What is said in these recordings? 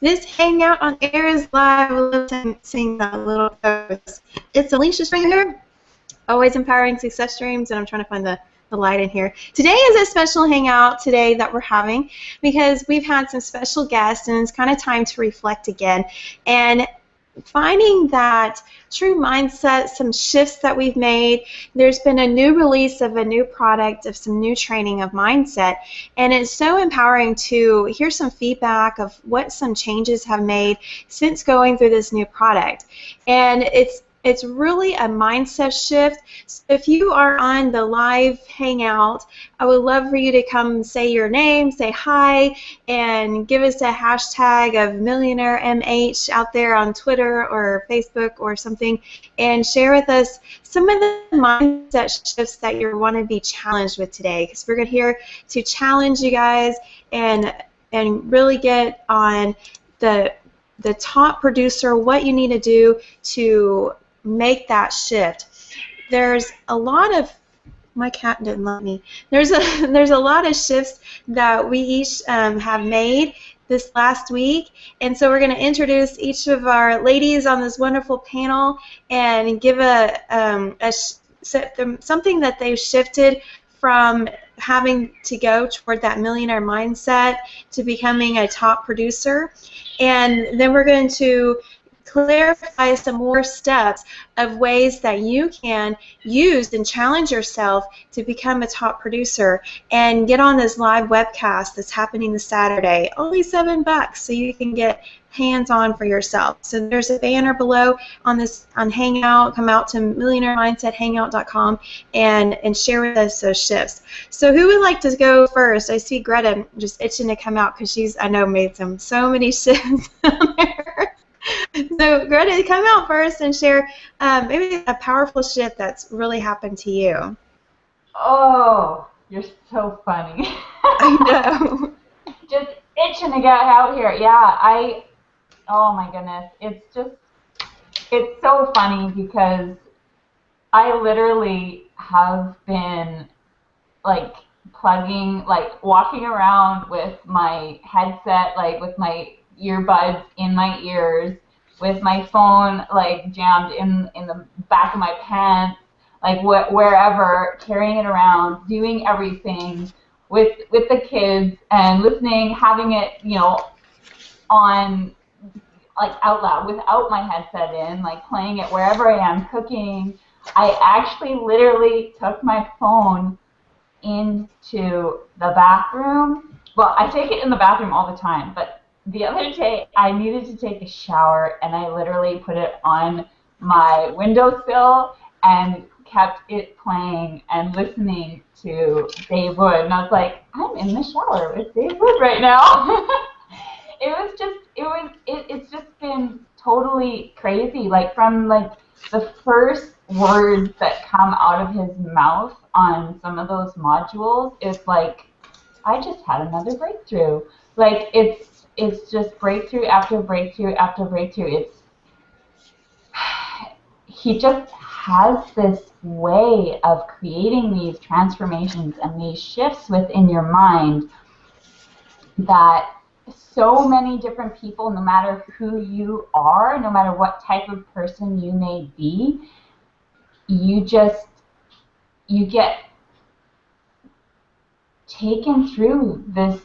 This Hangout on air is live. I love seeing that little post. It's Alicia Springer, always empowering success dreams, and I'm trying to find the light in here. Today is a special Hangout today that we're having because we've had some special guests, and it's kind of time to reflect again. And finding that true mindset, some shifts that we've made. There's been a new release of a new product, of some new training of mindset, and it's so empowering to hear some feedback of what some changes have made since going through this new product. And it's really a mindset shift. So if you are on the live Hangout, I would love for you to come say your name, say hi, and give us a hashtag of Millionaire MH out there on Twitter or Facebook or something, and share with us some of the mindset shifts that you want to be challenged with today, because we're here to challenge you guys and really get on the top producer, what you need to do to make that shift. There's a lot of, my cat didn't let me. There's a lot of shifts that we each have made this last week, and so we're going to introduce each of our ladies on this wonderful panel and give something that they've shifted from having to go toward that millionaire mindset to becoming a top producer. And then we're going to clarify some more steps of ways that you can use and challenge yourself to become a top producer and get on this live webcast that's happening this Saturday. Only $7, so you can get hands-on for yourself. So there's a banner below on Hangout. Come out to millionairemindsethangout.com and share with us those shifts. So who would like to go first? I see Greta just itching to come out because she's, I know, made so many shifts on there. So Greta, come out first and share maybe a powerful shift that's really happened to you. Oh, you're so funny. I know. Just itching to get out here. Yeah, oh my goodness. It's so funny because I literally have been like walking around with my headset, like with my earbuds in my ears, with my phone like jammed in the back of my pants, like wherever, carrying it around, doing everything with the kids and listening, having it, on like out loud without my headset in, like playing it wherever I am, cooking. I actually literally took my phone into the bathroom. Well, I take it in the bathroom all the time, but the other day I needed to take a shower and I literally put it on my windowsill and kept it playing and listening to Dave Wood, and I was like, I'm in the shower with Dave Wood right now. It's just been totally crazy. Like from like the first words that come out of his mouth on some of those modules, it's like I just had another breakthrough. Like it's just breakthrough after breakthrough after breakthrough. He just has this way of creating these transformations and these shifts within your mind that so many different people, no matter who you are, no matter what type of person you may be, you get taken through this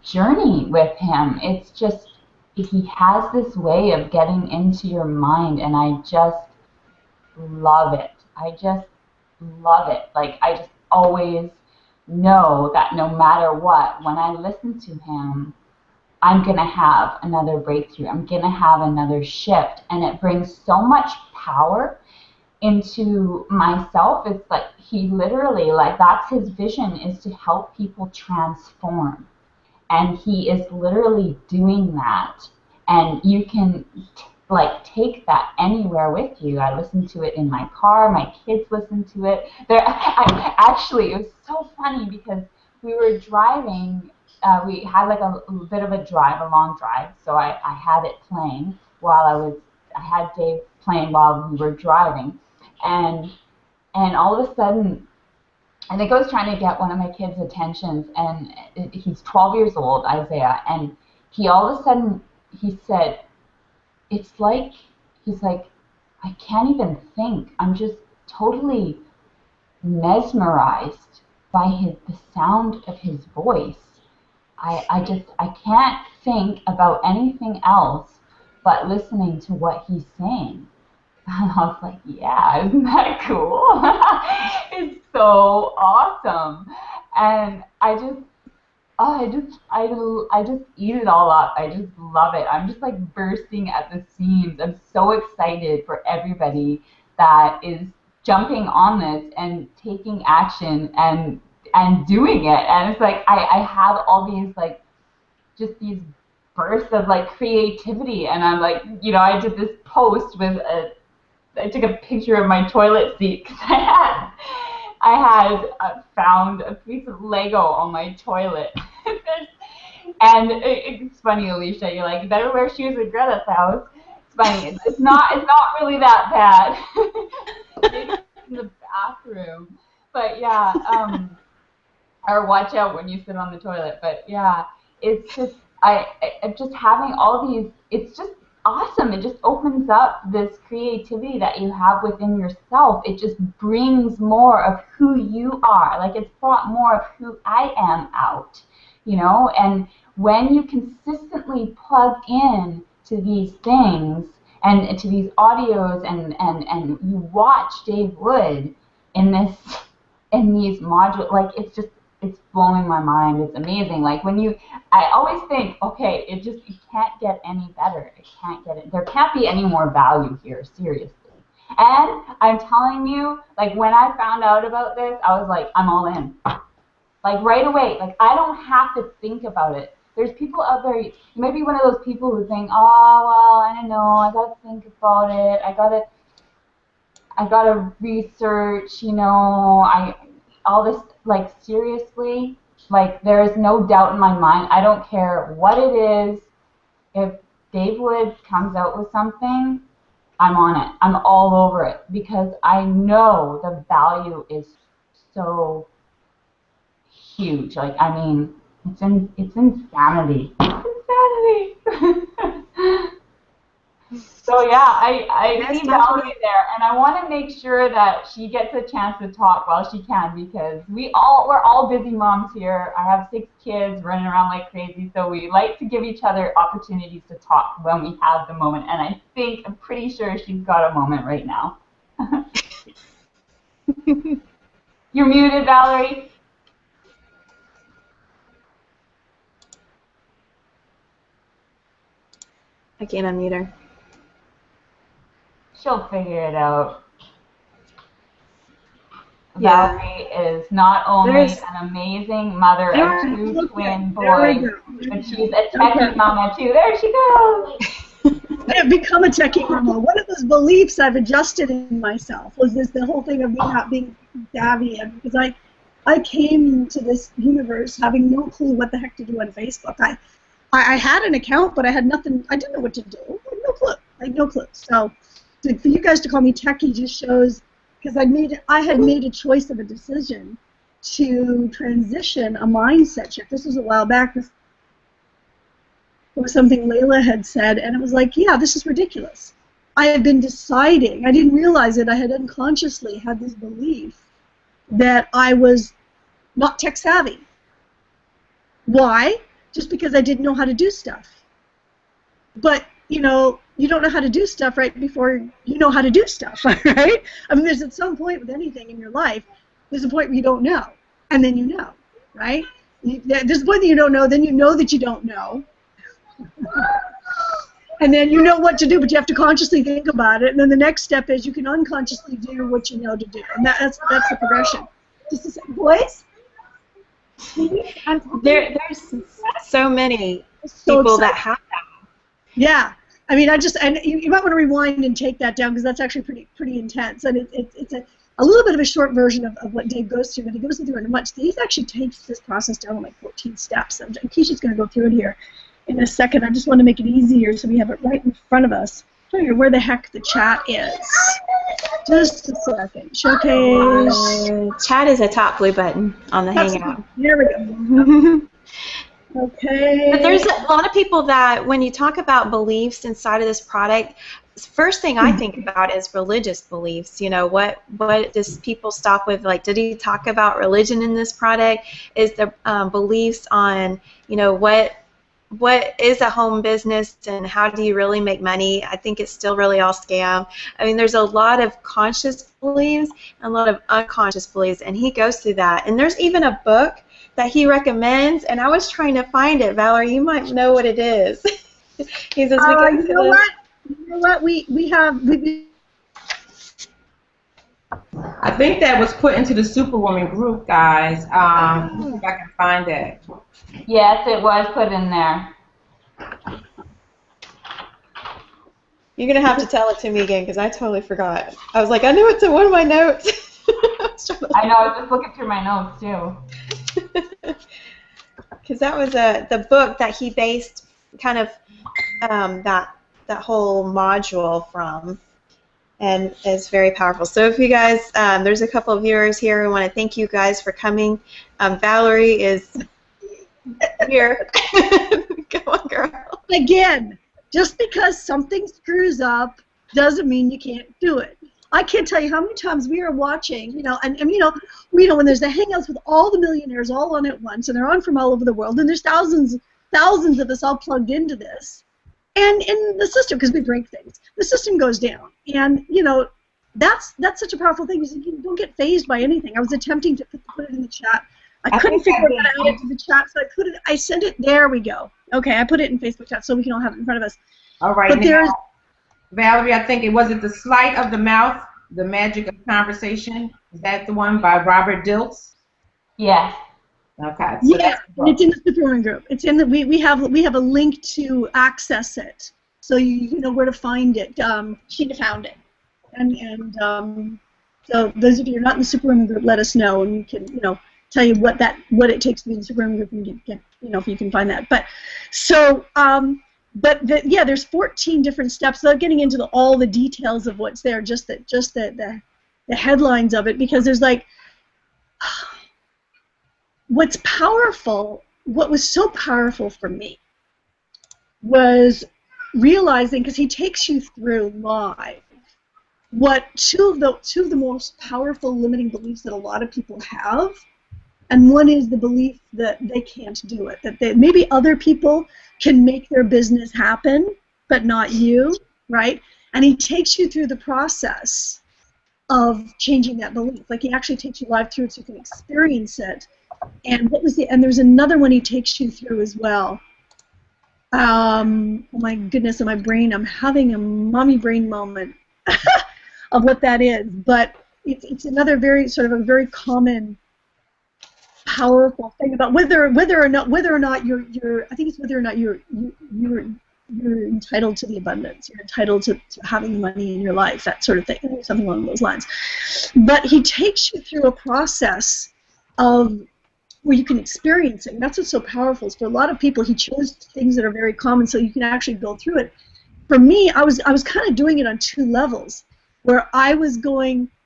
journey with him. It's just, he has this way of getting into your mind, and I just love it. I just love it. Like, I just always know that no matter what, when I listen to him, I'm going to have another breakthrough. I'm going to have another shift. And it brings so much power into myself. It's like he literally, like, that's his vision, is to help people transform. And he is literally doing that. And you can like take that anywhere with you. I listen to it in my car. My kids listen to it. Actually, it was so funny because we were driving. We had like a bit of a long drive. So I had it playing while I had Dave playing while we were driving. And all of a sudden, I think I was trying to get one of my kids' attentions, and he's 12 years old, Isaiah, and he all of a sudden he said, it's like, he's like, I can't even think. I'm just totally mesmerized by the sound of his voice. I can't think about anything else but listening to what he's saying. And I was like, yeah, isn't that cool? It's so awesome. And I just eat it all up. I just love it. I'm just like bursting at the seams. I'm so excited for everybody that is jumping on this and taking action and doing it. And it's like I have all these like just these bursts of like creativity, and I'm like, you know, I did this post with I took a picture of my toilet seat because I had found a piece of Lego on my toilet. And it's funny, Alicia, you're like, you better wear shoes at Greta's house. It's funny. It's not really that bad. Maybe in the bathroom. But yeah, or watch out when you sit on the toilet. But yeah, it's just, I'm just having all these, it's just awesome. It just opens up this creativity that you have within yourself. It just brings more of who you are. Like, it's brought more of who I am out, you know? And when you consistently plug in to these things and to these audios and you watch Dave Wood in these modules, like, it's blowing my mind. It's amazing. Like, I always think, okay, you can't get any better. It can't get it. There can't be any more value here, seriously. And I'm telling you, like, when I found out about this, I was like, I'm all in. Like, right away. Like, I don't have to think about it. There's people out there, you may be one of those people who think, oh, well, I don't know, I gotta think about it. I gotta research, you know, all this, like, seriously, like, there is no doubt in my mind. I don't care what it is. If Dave Wood comes out with something, I'm on it. I'm all over it because I know the value is so huge. Like, I mean, it's insanity. It's insanity. So yeah, I see Valerie there, and I want to make sure that she gets a chance to talk while she can, because we're all busy moms here. I have 6 kids running around like crazy, so we like to give each other opportunities to talk when we have the moment. And I'm pretty sure she's got a moment right now. You're muted, Valerie. I can't unmute her. She'll figure it out. Yeah. Valerie is not only an amazing mother of 2 twin boys, but she's a techie mama too. There she goes. I have become a techie mama. One of those beliefs I've adjusted in myself was the whole thing of me not being savvy, and because I came to this universe having no clue what the heck to do on Facebook. I had an account, but I had nothing. I didn't know what to do. I had no clue. I had no clue. So for you guys to call me techie just shows, because I had made a choice of a decision to transition a mindset shift. This was a while back. It was something Layla had said, and it was like, yeah, this is ridiculous. I had been deciding. I didn't realize it. I had unconsciously had this belief that I was not tech savvy. Why? Just because I didn't know how to do stuff. But, you know, you don't know how to do stuff right before you know how to do stuff, right? I mean, there's at some point with anything in your life, there's a point where you don't know, and then you know, right? There's a point that you don't know, then you know that you don't know, and then you know what to do, but you have to consciously think about it, and then the next step is you can unconsciously do what you know to do, and that's the progression. Just a second, boys. There's so many people that have that. Yeah. I mean, you might want to rewind and take that down, because that's actually pretty intense, and it's a little bit of a short version of what Dave goes through, but he goes through it much. He actually takes this process down in like 14 steps. And Keisha's going to go through it here in a second. I just want to make it easier so we have it right in front of us. I'm trying to where the heck the chat is. Just a second. Showcase. Chat is a top blue button on the Hangout. There we go. Okay. But there's a lot of people that, when you talk about beliefs inside of this product, first thing I think about is religious beliefs. You know, what does people stop with? Like, did he talk about religion in this product? Is the beliefs on, you know, what is a home business and how do you really make money? I think it's still really all scam. I mean, there's a lot of conscious beliefs and a lot of unconscious beliefs, and he goes through that. And there's even a book that he recommends, and I was trying to find it. Valerie, you might know what it is. He says, you know what? You know what? We have. I think that was put into the Superwoman group, guys. Let me see if I can find it. Yes, it was put in there. You're going to have to tell it to me again because I totally forgot. I was like, I knew it's in one of my notes. I know, I was just looking through my notes too. Because that was the book that he based kind of that whole module from, and it's very powerful. So if you guys, there's a couple of viewers here. We want to thank you guys for coming. Valerie is here. Go on, girl. Again, just because something screws up doesn't mean you can't do it. I can't tell you how many times we are watching, you know, and you know, when there's the Hangouts with all the millionaires all on at once, and they're on from all over the world, and there's thousands of us all plugged into this, and in the system, because we break things, the system goes down, and you know, that's such a powerful thing. You don't get phased by anything. I was attempting to put it in the chat. I couldn't figure out how to add it to the chat, so I sent it. There we go. Okay, I put it in Facebook chat so we can all have it in front of us. All right. But there's Valerie, I think it was the Sleight of the Mouth, the Magic of Conversation. Is that the one by Robert Dilts? Yes. Okay. So yeah, and it's in the Superwoman group. It's in the we have a link to access it, so you know where to find it. Sheena found it, and so those of you who are not in the Superwoman group, let us know, and we can tell you what it takes to be in the Superwoman group, and if you can find that. But so. Yeah, there's 14 different steps. Without getting into all the details of what's there, just the headlines of it, because there's like, what's powerful. What was so powerful for me was realizing, because he takes you through live, what two of the most powerful limiting beliefs that a lot of people have. And one is the belief that they can't do it, that maybe other people can make their business happen, but not you, right? And he takes you through the process of changing that belief. Like, he actually takes you live through it so you can experience it. And there's another one he takes you through as well. Oh my goodness, in my brain, I'm having a mommy brain moment of what that is. But it's another very very common, powerful thing about whether or not you're I think it's whether or not you're entitled to the abundance, you're entitled to having money in your life, that sort of thing, something along those lines. But he takes you through a process of where you can experience it, and that's what's so powerful. Is for a lot of people, he chose things that are very common, so you can actually go through it. For me, I was kind of doing it on two levels, where I was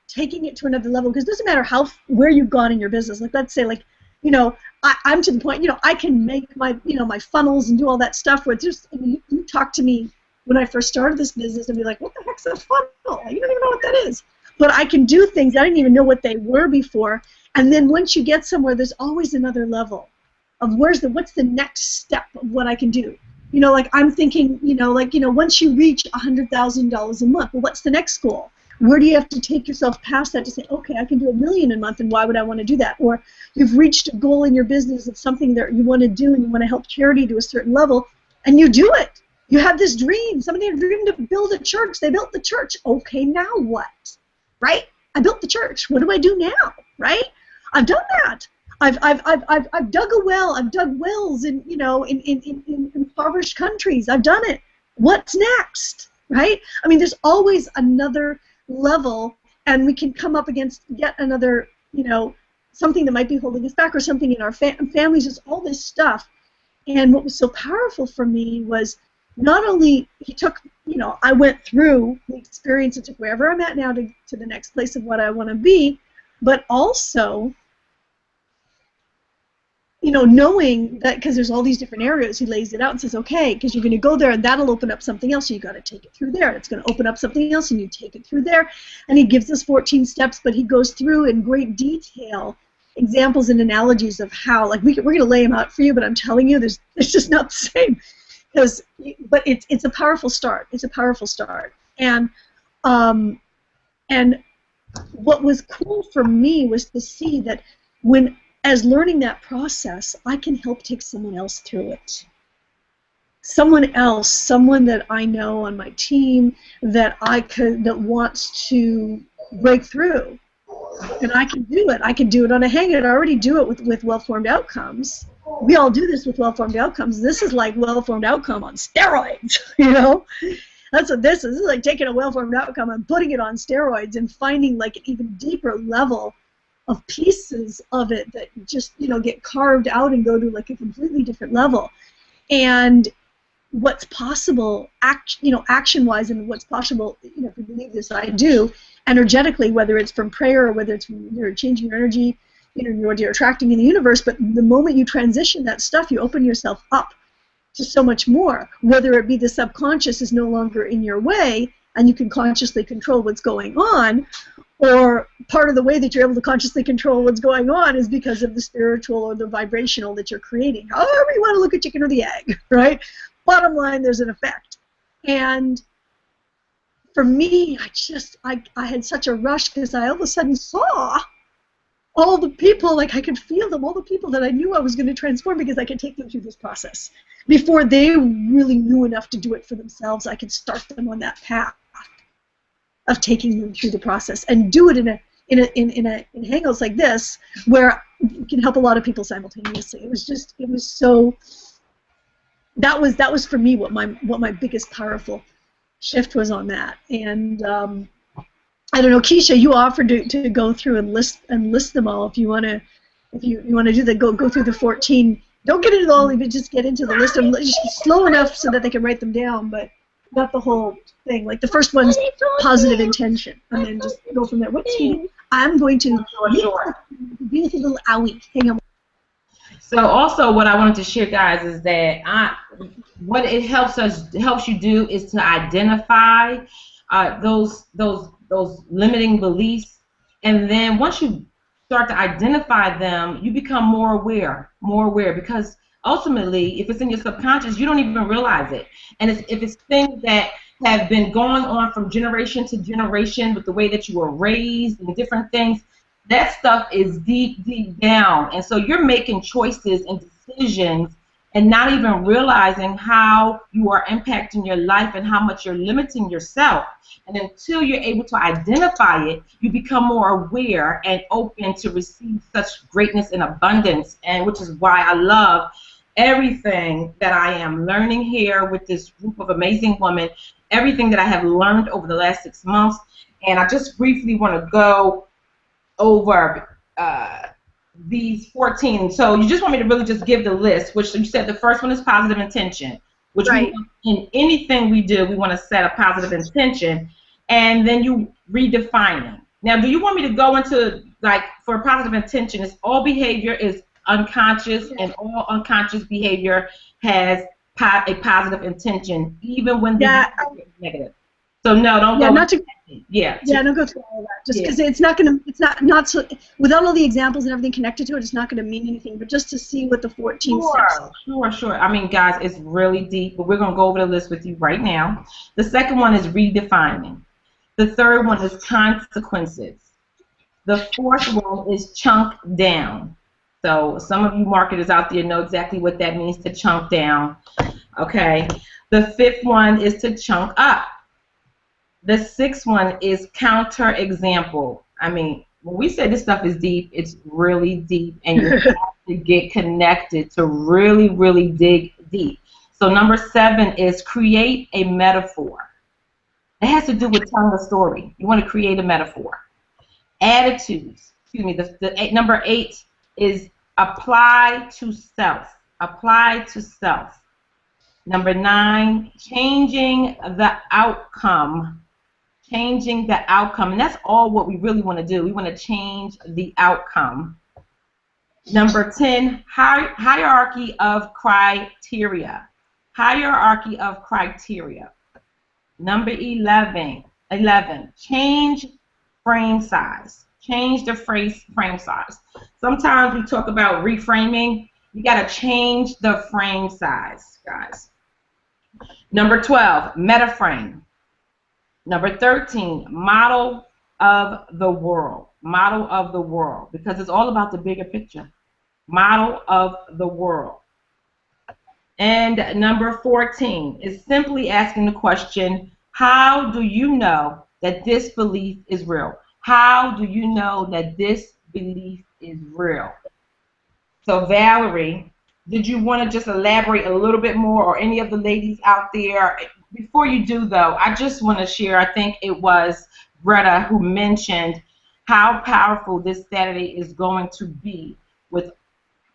taking it to another level, because it doesn't matter where you've gone in your business. Like, let's say, I'm to the point, I can make my funnels and do all that stuff where it's just, you talk to me when I first started this business and be like, what the heck's a funnel? You don't even know what that is. But I can do things I didn't even know what they were before. And then once you get somewhere, there's always another level of what's the next step of what I can do. Like, I'm thinking, once you reach $100,000 a month, well, what's the next goal? Where do you have to take yourself past that to say, okay, I can do $1 million a month, and why would I want to do that? Or you've reached a goal in your business of something that you want to do, and you want to help charity to a certain level, and you do it. You have this dream. Somebody had a dream to build a church. They built the church. Okay, now what? Right? I built the church. What do I do now? Right? I've done that. I've dug a well. I've dug wells in impoverished countries. I've done it. What's next? Right? I mean, there's always another level, and we can come up against yet another, something that might be holding us back, or something in our families, just all this stuff. And what was so powerful for me was not only he took, I went through the experience and took wherever I'm at now to the next place of what I want to be, but also you know, knowing that, because there's all these different areas, he lays it out and says, okay, because you're going to go there and that'll open up something else, so you got to take it through there. It's going to open up something else and you take it through there. And he gives us 14 steps, but he goes through in great detail examples and analogies of how, like, we're going to lay them out for you, but I'm telling you, it's just not the same. But it's a powerful start. It's a powerful start. And what was cool for me was to see that as learning that process, I can help take someone else through it. Someone else, someone that I know on my team that wants to break through. And I can do it. I can do it on a Hangout. I already do it with well-formed outcomes. We all do this with well-formed outcomes. This is like well-formed outcome on steroids, you know? That's what this is. This is like taking a well-formed outcome and putting it on steroids and finding like an even deeper level of pieces of it that just, you know, get carved out and go to like a completely different level. And what's possible, action-wise, and what's possible, you know, if you believe this, I do, energetically, whether it's from prayer or whether it's from, you know, changing your energy, you know, what you're attracting in the universe. But the moment you transition that stuff, you open yourself up to so much more. Whether it be the subconscious is no longer in your way, and you can consciously control what's going on, or part of the way that you're able to consciously control what's going on is because of the spiritual or the vibrational that you're creating. However you want to look at chicken or the egg, right? Bottom line, there's an effect. And for me, I had such a rush because I all of a sudden saw all the people, like I could feel them, all the people that I knew I was going to transform because I could take them through this process. Before they really knew enough to do it for themselves, I could start them on that path of taking them through the process and do it in hangouts like this where you can help a lot of people simultaneously. It was so. That was for me what my biggest powerful shift was on that. And I don't know, Keisha, you offered to go through and list them all if you want to do that. Go through the 14. Don't get into all of it. Just get into the list. Just slow enough so that they can write them down, but not the whole thing. Like the first one's positive intention, and then just go from there. What's meaning? I'm going to be with a little owie. Hang on. So also what I wanted to share, guys, is that what it helps you do is to identify those limiting beliefs, and then once you start to identify them, you become more aware, because ultimately, if it's in your subconscious, you don't even realize it. And if it's things that have been going on from generation to generation with the way that you were raised and different things, that stuff is deep, deep down. And so you're making choices and decisions and not even realizing how you are impacting your life and how much you're limiting yourself. And until you're able to identify it, you become more aware and open to receive such greatness and abundance, and which is why I love everything that I am learning here with this group of amazing women, everything that I have learned over the last 6 months. And I just briefly want to go over these 14. So you just want me to really just give the list, which you said the first one is positive intention, which right. In anything we do, we want to set a positive intention, and then you redefining. Now, do you want me to go into, like, for a positive intention, is all behavior is unconscious, and all unconscious behavior has a positive intention, even when the behavior is negative. So no, don't go. Don't go through all that. Just because it's not so, without all the examples and everything connected to it, it's not going to mean anything. But just to see what the 14 steps are. Sure. I mean, guys, it's really deep, but we're going to go over the list with you right now. The second one is redefining. The third one is consequences. The fourth one is chunk down. So some of you marketers out there know exactly what that means, to chunk down. Okay. The fifth one is to chunk up. The sixth one is counter example. I mean, when we say this stuff is deep, it's really deep, and you have to get connected to really, really dig deep. So number 7 is create a metaphor. It has to do with telling a story. You want to create a metaphor. Attitudes. Excuse me. Number 8 is apply to self. Apply to self. Number 9, changing the outcome. Changing the outcome, and that's all what we really want to do. We want to change the outcome. Number 10, hierarchy of criteria. Hierarchy of criteria. Number 11, change frame size. Change the frame size. Sometimes we talk about reframing. You got to change the frame size, guys. Number 12, meta frame. Number 13, model of the world. Model of the world, because it's all about the bigger picture. Model of the world. And number 14 is simply asking the question, how do you know that this belief is real? How do you know that this belief is real? So Valerie, did you want to just elaborate a little bit more, or any of the ladies out there? Before you do, though, I just want to share, I think it was Greta who mentioned how powerful this Saturday is going to be with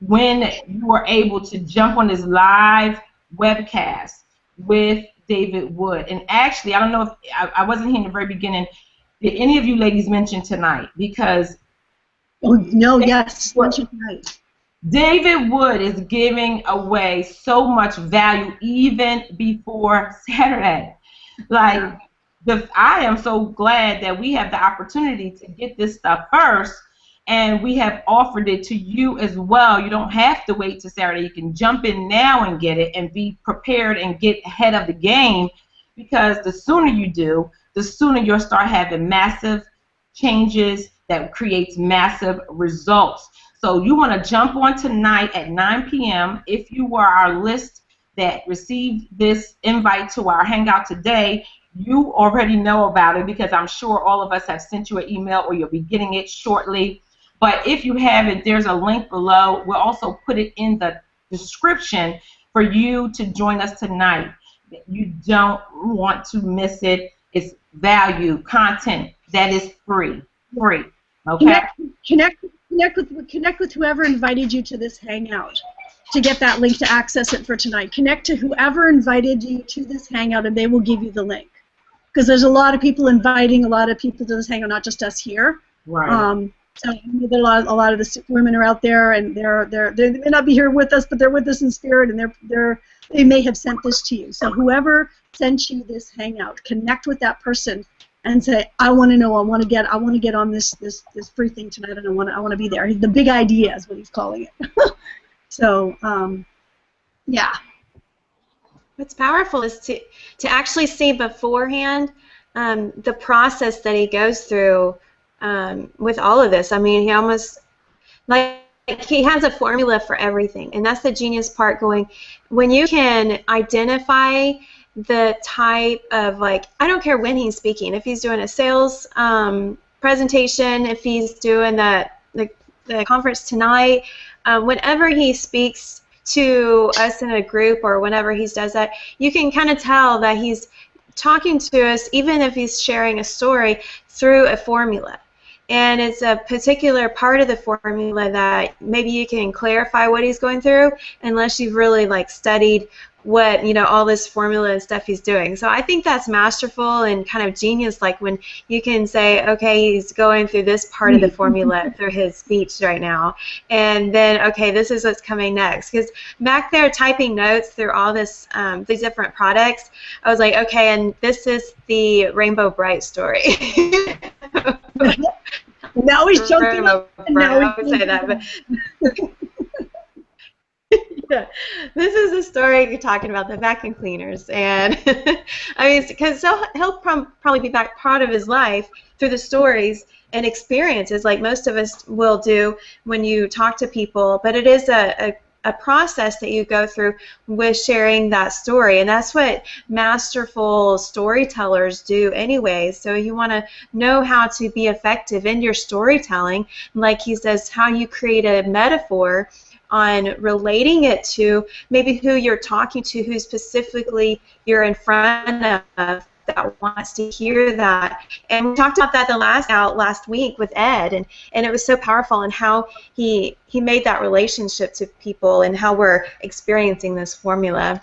when you are able to jump on this live webcast with David Wood. And actually, I don't know if I wasn't here in the very beginning. Did any of you ladies mention tonight? Because Yes, mention tonight. David Wood is giving away so much value even before Saturday. Like, I am so glad that we have the opportunity to get this stuff first, and we have offered it to you as well. You don't have to wait till Saturday. You can jump in now and get it and be prepared and get ahead of the game, because the sooner you do, the sooner you'll start having massive changes that creates massive results. So you want to jump on tonight at 9 p.m. If you were our list that received this invite to our Hangout today, you already know about it, because I'm sure all of us have sent you an email, or you'll be getting it shortly. But if you haven't, there's a link below. We'll also put it in the description for you to join us tonight. You don't want to miss it. It's value, content that is free. Okay? Connect with whoever invited you to this Hangout to get that link to access it for tonight. Connect to whoever invited you to this Hangout, and they will give you the link. Because there's a lot of people inviting a lot of people to this Hangout, not just us here. Right. So a lot of the women are out there, and they may not be here with us, but they're with us in spirit, and they may have sent this to you. So whoever sent you this Hangout, connect with that person and say, I want to know, I want to get on this free thing tonight, and I want to be there. The big idea is what he's calling it. So yeah. What's powerful is to actually see beforehand the process that he goes through with all of this. I mean, he almost, like, he has a formula for everything, and that's the genius part. Going, when you can identify the type of, like, I don't care when he's speaking, if he's doing a sales presentation, if he's doing the conference tonight, whenever he speaks to us in a group, or whenever he does that, you can kind of tell that he's talking to us, even if he's sharing a story, through a formula. And it's a particular part of the formula that maybe you can clarify what he's going through, unless you've really, like, studied what, all this formula and stuff he's doing. So I think that's masterful and kind of genius, like when you can say, okay, he's going through this part of the formula through his speech right now, and then, okay, this is what's coming next. Because back there typing notes through all this, these different products, I was like, okay, and this is the Rainbow Bright story. Now he's joking. I would say that, but yeah, this is the story you're talking about, the vacuum cleaners, and I mean, because he'll probably be back part of his life through the stories and experiences, like most of us will do when you talk to people. But it is a process that you go through with sharing that story, and that's what masterful storytellers do anyway. So you want to know how to be effective in your storytelling, like he says, how you create a metaphor on relating it to maybe who you're talking to, who specifically you're in front of that wants to hear that. And we talked about that last week with Ed, and it was so powerful, and how he made that relationship to people and how we're experiencing this formula.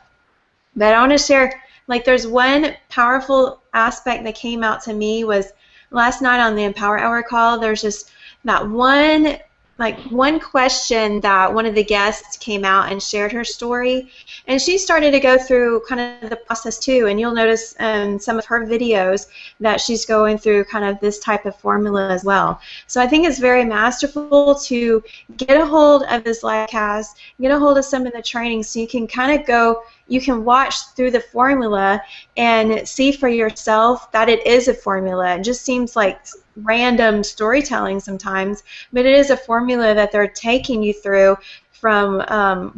But I want to share, like, there's one powerful aspect that came out to me was last night on the Empower Hour call. There's just that one like one question that one of the guests came out and shared her story, and she started to go through kind of the process too, and you'll notice in some of her videos that she's going through kind of this type of formula as well. So I think it's very masterful to get a hold of this live cast, get a hold of some of the training, so you can kind of go, you can watch through the formula and see for yourself that it is a formula. It just seems like random storytelling sometimes, but it is a formula that they're taking you through from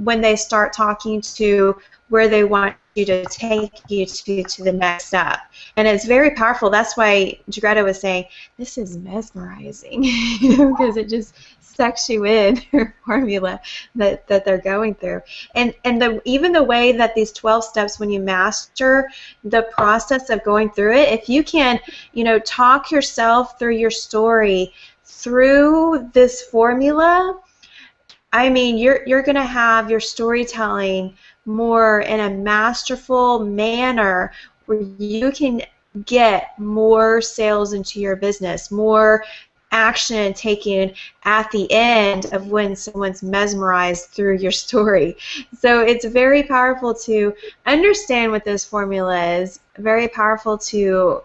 when they start talking to where they want you to take you to the next step. And it's very powerful. That's why Greta was saying, this is mesmerizing, because it just sucks you in, her formula that they're going through. And even the way that these 12 steps, when you master the process of going through it, if you can, talk yourself through your story through this formula, I mean, you're going to have your storytelling more in a masterful manner where you can get more sales into your business, more action taken at the end of when someone's mesmerized through your story. So it's very powerful to understand what this formula is, very powerful to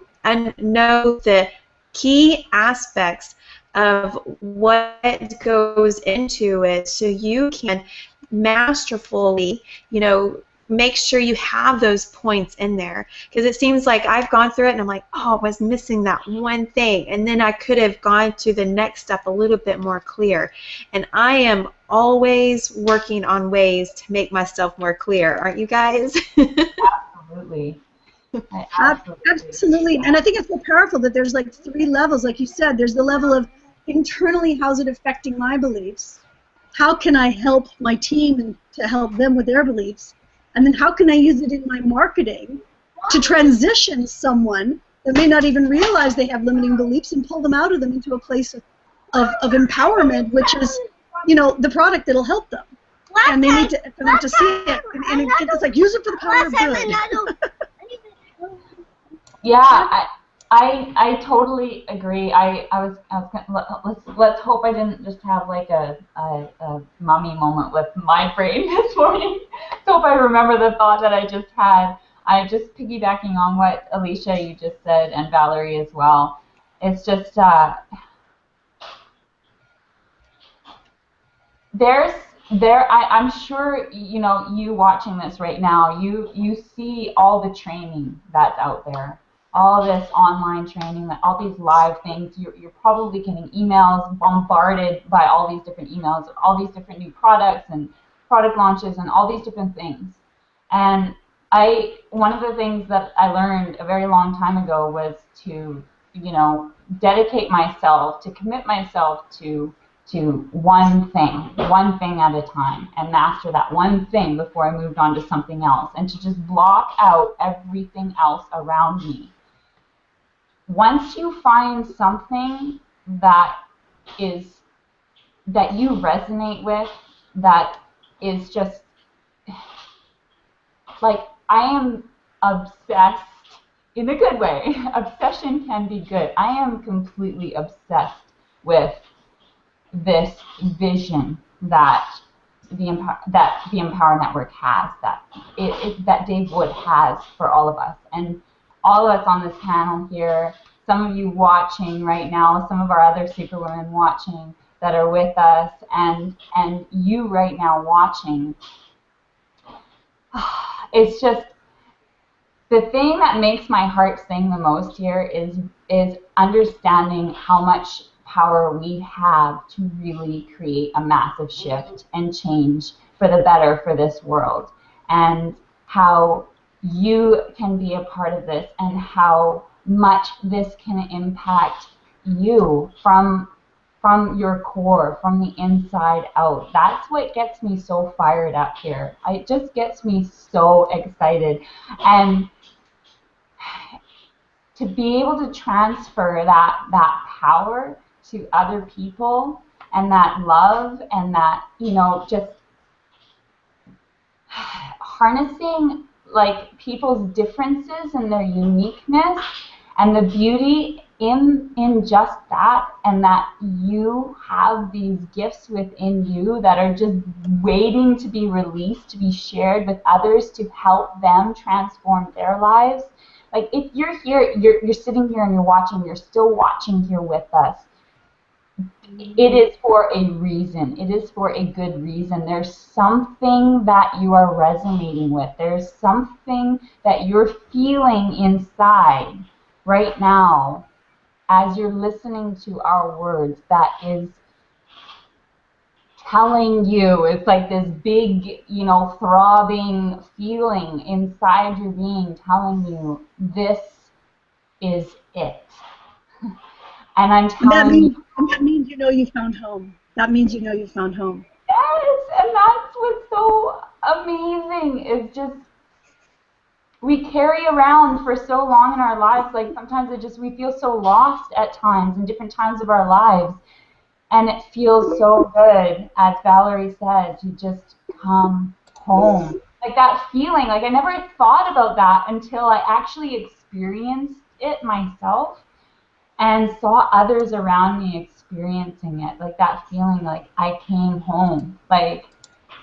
know the key aspects of what goes into it, so you can masterfully, make sure you have those points in there. Because it seems like I've gone through it and I'm like, oh, I was missing that one thing, and then I could have gone to the next step a little bit more clear. And I am always working on ways to make myself more clear, aren't you guys? Absolutely. Absolutely. And I think it's so powerful that there's like 3 levels, like you said. There's the level of internally, how's it affecting my beliefs? How can I help my team and to help them with their beliefs? And then how can I use it in my marketing to transition someone that may not even realize they have limiting beliefs and pull them out of them into a place of empowerment, which is, the product that'll help them. And they need for them to see it. And it's like, use it for the power of good. Yeah, I totally agree. Let's hope I didn't just have like a mommy moment with my brain this morning. So hope I remember the thought that I just had. I just piggybacking on what Alicia you just said, and Valerie as well. It's just I'm sure you watching this right now, you see all the training that's out there, all this online training, all these live things. You're probably getting emails, bombarded by all these different emails, all these different new products and product launches and all these different things. And one of the things that I learned a very long time ago was to dedicate myself, to commit myself to one thing at a time, and master that one thing before I moved on to something else, and to just block out everything else around me. Once you find something that you resonate with, that is just like, I am obsessed in a good way. Obsession can be good. I am completely obsessed with this vision that the Empower Network has, that Dave Wood has for all of us, and all of us on this panel here, some of you watching right now, some of our other superwomen watching that are with us, and you right now watching. It's just, the thing that makes my heart sing the most here is understanding how much power we have to really create a massive shift and change for the better for this world, and how you can be a part of this, and how much this can impact you from your core, from the inside out. That's what gets me so fired up here. It just gets me so excited. And to be able to transfer that power to other people, and that love, and that, just harnessing like people's differences and their uniqueness and the beauty in just that, and that you have these gifts within you that are just waiting to be released, to be shared with others, to help them transform their lives. Like, if you're here, you're sitting here and you're still watching here with us, it is for a reason. It is for a good reason. There's something that you are resonating with. There's something that you're feeling inside right now as you're listening to our words that is telling you, it's like this big, throbbing feeling inside your being telling you, this is it. And I'm telling you. And that means you know you found home. That means you know you found home. Yes, and that's what's so amazing, is just, we carry around for so long in our lives, like sometimes we feel so lost at times in different times of our lives. And it feels so good, as Valerie said, to just come home. Like that feeling, like I never thought about that until I actually experienced it myself and saw others around me experiencing it. Like that feeling, like I came home, like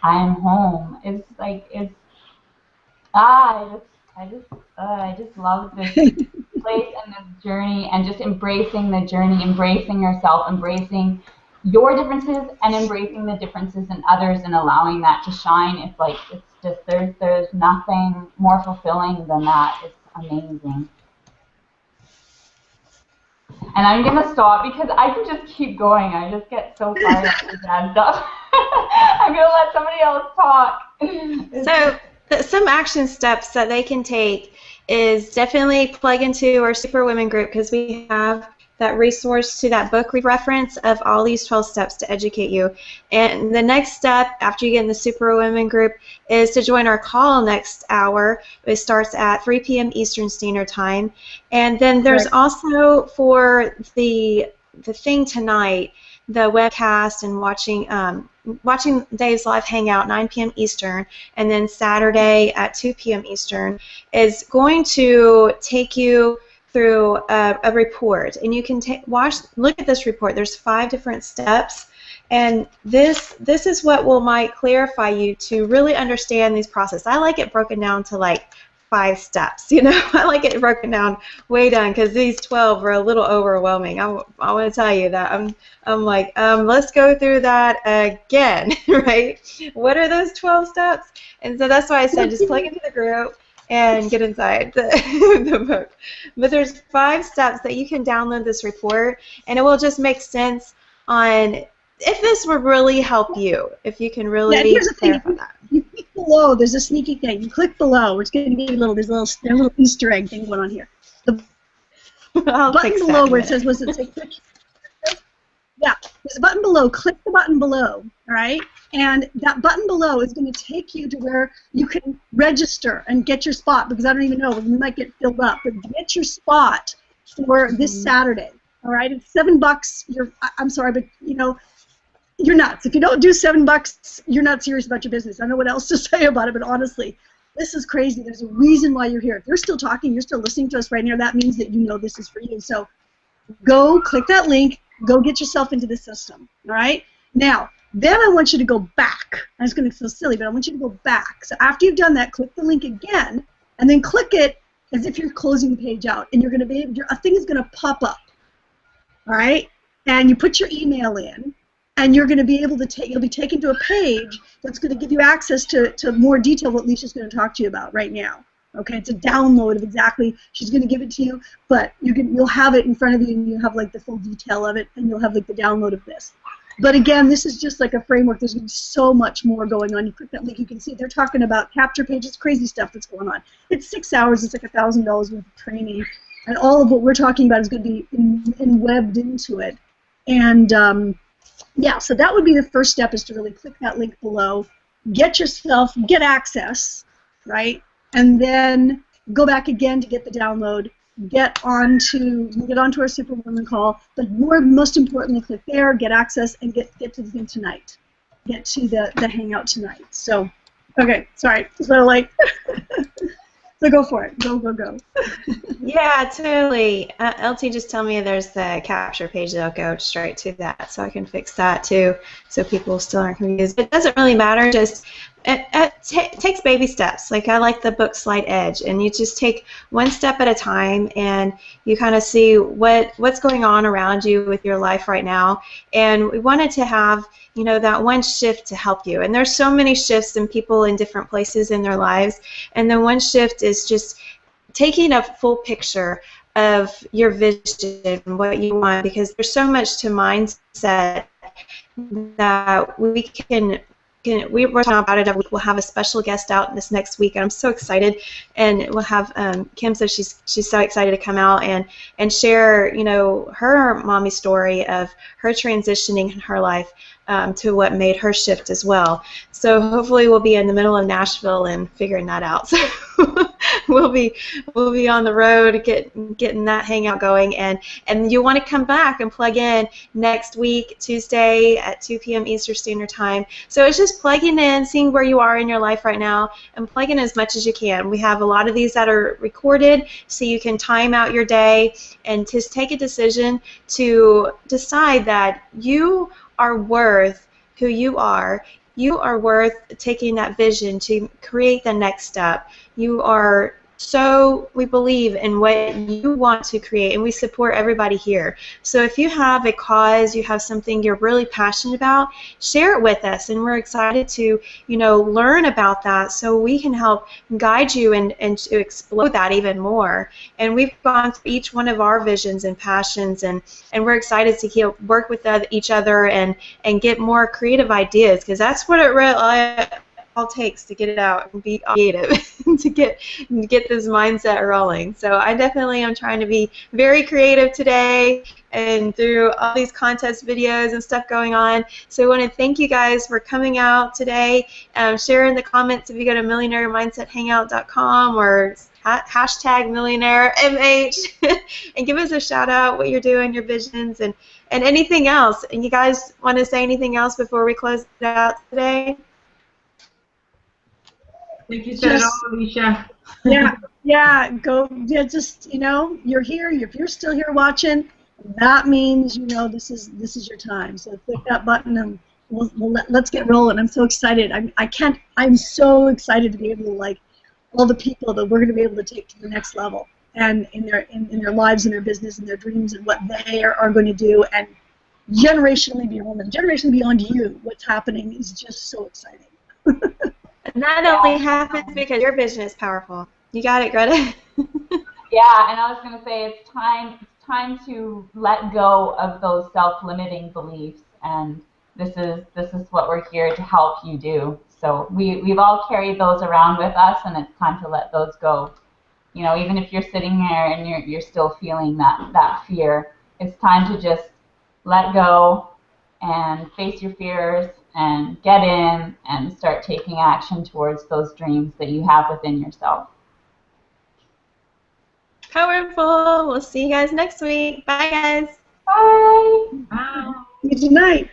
I'm home. It's like, I just love this place and this journey, and just embracing the journey, embracing yourself, embracing your differences, and embracing the differences in others, and allowing that to shine. It's like, it's just, there's nothing more fulfilling than that. It's amazing. And I'm going to stop because I can just keep going. I just get so fired up and jazzed up. I'm going to let somebody else talk. So some action steps that they can take is definitely plug into our Super Women group, because we have that resource to that book we reference of all these 12 steps to educate you. And the next step after you get in the Super Women group is to join our call next hour. It starts at 3 p.m. Eastern Standard Time. And then there's also, for the thing tonight, the webcast and watching Dave's live hangout 9 p.m. Eastern, and then Saturday at 2 p.m. Eastern is going to take you through a report, and you can look at this report. There's 5 different steps, and this is what might clarify you to really understand these processes. I like it broken down to like 5 steps. I like it broken down way down, because these 12 were a little overwhelming. I want to tell you that I'm like, let's go through that again, right? What are those 12 steps? And so that's why I said just plug into the group and get inside the book. But there's 5 steps that you can download this report, and it will just make sense on if this would really help you, if you can really clarify that. You click below, there's a sneaky thing. You click below, it's going to give you there's a little Easter egg thing going on here. The button below where it says, click? Yeah, there's a button below. Click the button below, all right? And that button below is going to take you to where you can register and get your spot, because I don't even know, you might get filled up, but get your spot for this Saturday, all right? It's $7. I'm sorry, but you're nuts. If you don't do $7, you're not serious about your business. I don't know what else to say about it, but honestly, this is crazy. There's a reason why you're here. If you're still talking, you're still listening to us right now, that means that you know this is for you. So go click that link. Go get yourself into the system, all right? Now, then I want you to go back. I was going to feel silly, but I want you to go back. So after you've done that, click the link again, and then click it as if you're closing the page out, and you're going to be a thing is going to pop up, all right? And you put your email in, and you're going to be able to you'll be taken to a page that's going to give you access to more detail what Leisha's going to talk to you about right now. Okay, it's a download of exactly, she's going to give it to you, but you'll have it in front of you, and you'll have like the full detail of it, and you'll have like the download of this. But again, this is just like a framework. There's going to be so much more going on. You click that link, you can see they're talking about capture pages, crazy stuff that's going on. It's 6 hours, it's like $1,000 worth of training, and all of what we're talking about is going to be webbed into it. And yeah, so that would be the first step, is to really click that link below, get access, right? And then go back again to get the download, get onto our Superwoman call, but most importantly, click there, get access, and get to the thing tonight. Get to the hangout tonight. So, okay, sorry, so like, So go for it. Go, go, go. Yeah, totally. LT just tell me there's the capture page that'll go straight to that, so I can fix that too, so people still aren't confused. It doesn't really matter. Just it takes baby steps. Like I like the book Slight Edge, and you just take one step at a time, and you kind of see what's going on around you with your life right now. And we wanted to have that one shift to help you. And there's so many shifts and people in different places in their lives, and the one shift is just taking a full picture of your vision, what you want, because there's so much to mindset that we're talking about it. We'll have a special guest out this next week, and I'm so excited. And we'll have Kim, so she's so excited to come out and share her mommy story of her transitioning in her life to what made her shift as well. So hopefully we'll be in the middle of Nashville and figuring that out. So we'll be on the road getting that hangout going, and you want to come back and plug in next week, Tuesday at 2 p.m. Eastern Standard Time. So it's just plugging in, seeing where you are in your life right now, and plug in as much as you can. We have a lot of these that are recorded, so you can time out your day and just take a decision to decide that you are worth who you are. You are worth taking that vision to create the next step. You are we believe in what you want to create, and we support everybody here. So if you have a cause, you have something you're really passionate about, share it with us, and we're excited to learn about that so we can help guide you and to explore that even more. And we've gone through each one of our visions and passions, and we're excited to work with each other and get more creative ideas, because that's what it really all takes to get it out and be creative to get this mindset rolling. So I definitely am trying to be very creative today and through all these contest videos and stuff going on. So I want to thank you guys for coming out today. Share in the comments if you go to millionairemindsethangout.com or hashtag MillionaireMH and give us a shout out what you're doing, your visions, and anything else. And you guys want to say anything else before we close it out today? Thank you, said it all, Alicia. Just you're here. If you're still here watching, that means this is your time. So click that button and let's get rolling. I'm so excited. I'm so excited to be able to all the people that we're going to be able to take to the next level, and in their lives and their business and their dreams and what they are going to do, and generationally beyond you. What's happening is just so exciting. And that only happens because your vision is powerful. You got it, Greta? Yeah, and I was going to say it's time to let go of those self-limiting beliefs, and this is what we're here to help you do. So we've all carried those around with us, and it's time to let those go. Even if you're sitting there and you're still feeling that fear, it's time to just let go and face your fears and get in and start taking action towards those dreams that you have within yourself. Powerful. We'll see you guys next week. Bye, guys. Bye. Bye. Good night.